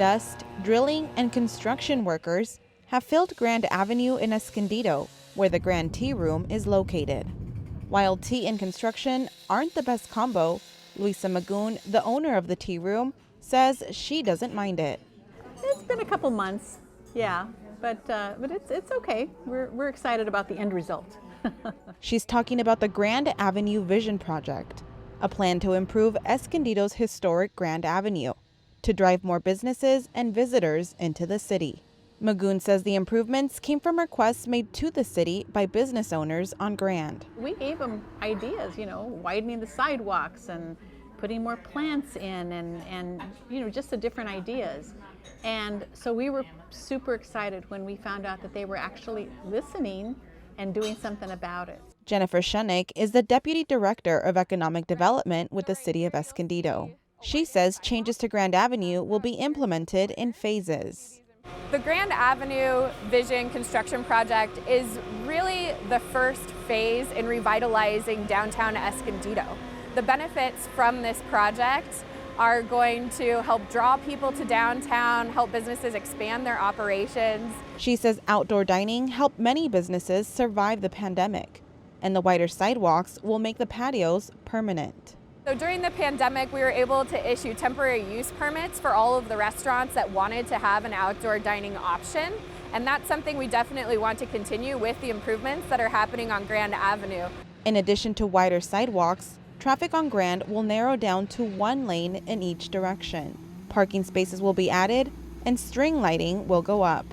Dust, drilling, and construction workers have filled Grand Avenue in Escondido, where the Grand Tea Room is located. While tea and construction aren't the best combo, Luisa Magoon, the owner of the tea room, says she doesn't mind it. It's been a couple months, yeah, but it's okay. We're excited about the end result. She's talking about the Grand Avenue Vision Project, a plan to improve Escondido's historic Grand Avenue to drive more businesses and visitors into the city. Magoon says the improvements came from requests made to the city by business owners on Grand. We gave them ideas, widening the sidewalks and putting more plants in and just the different ideas. And so we were super excited when we found out that they were actually listening and doing something about it. Jennifer Shunick is the Deputy Director of Economic Development with the City of Escondido. She says changes to Grand Avenue will be implemented in phases. The Grand Avenue Vision Construction Project is really the first phase in revitalizing downtown Escondido. The benefits from this project are going to help draw people to downtown, help businesses expand their operations. She says outdoor dining helped many businesses survive the pandemic, and the wider sidewalks will make the patios permanent. So during the pandemic, we were able to issue temporary use permits for all of the restaurants that wanted to have an outdoor dining option. And that's something we definitely want to continue with the improvements that are happening on Grand Avenue. In addition to wider sidewalks, traffic on Grand will narrow down to one lane in each direction. Parking spaces will be added and string lighting will go up.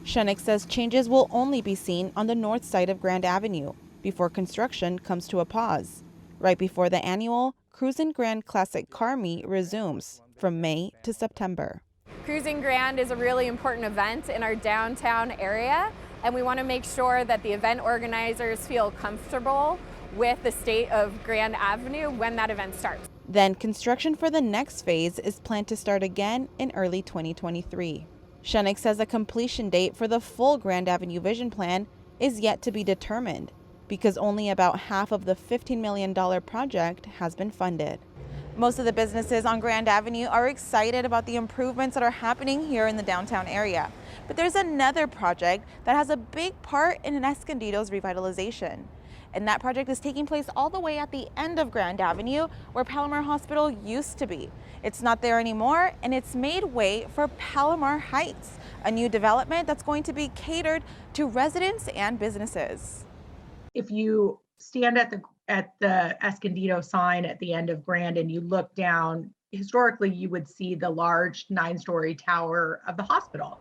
Shunick says changes will only be seen on the north side of Grand Avenue before construction comes to a pause, right before the annual Cruisin' Grand Classic Car Meet resumes from May to September. Cruising Grand is a really important event in our downtown area, and we want to make sure that the event organizers feel comfortable with the state of Grand Avenue when that event starts. Then construction for the next phase is planned to start again in early 2023. Shunick says a completion date for the full Grand Avenue Vision Plan is yet to be determined, because only about half of the $15 million project has been funded. Most of the businesses on Grand Avenue are excited about the improvements that are happening here in the downtown area. But there's another project that has a big part in Escondido's revitalization. And that project is taking place all the way at the end of Grand Avenue, where Palomar Hospital used to be. It's not there anymore, and it's made way for Palomar Heights, a new development that's going to be catered to residents and businesses. If you stand at the Escondido sign at the end of Grand and you look down, historically you would see the large 9-story tower of the hospital.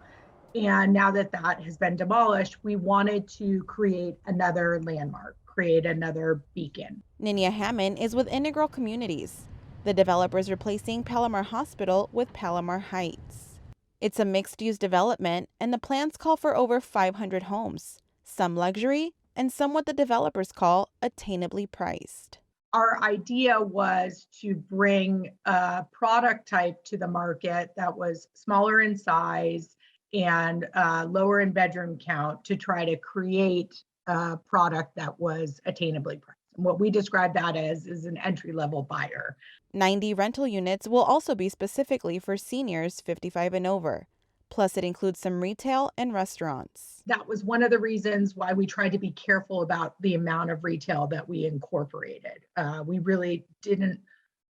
And now that that has been demolished, we wanted to create another landmark, create another beacon. Ninia Hammond is with Integral Communities. The developer is replacing Palomar Hospital with Palomar Heights. It's a mixed-use development, and the plans call for over 500 homes, some luxury and some what the developers call attainably priced. Our idea was to bring a product type to the market that was smaller in size and lower in bedroom count to try to create a product that was attainably priced. And what we describe that as is an entry-level buyer. 90 rental units will also be specifically for seniors 55 and over. Plus, it includes some retail and restaurants. That was one of the reasons why we tried to be careful about the amount of retail that we incorporated.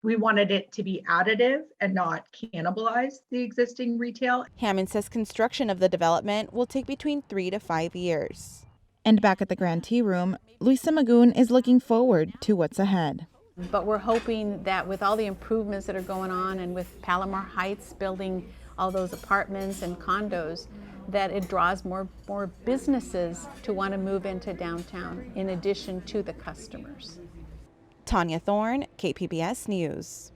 We wanted it to be additive and not cannibalize the existing retail. Hammond says construction of the development will take between 3 to 5 years. And back at the Grand Tea Room, Luisa Magoon is looking forward to what's ahead. But we're hoping that with all the improvements that are going on and with Palomar Heights building all those apartments and condos, that it draws more businesses to want to move into downtown in addition to the customers. Tania Thorne, KPBS News.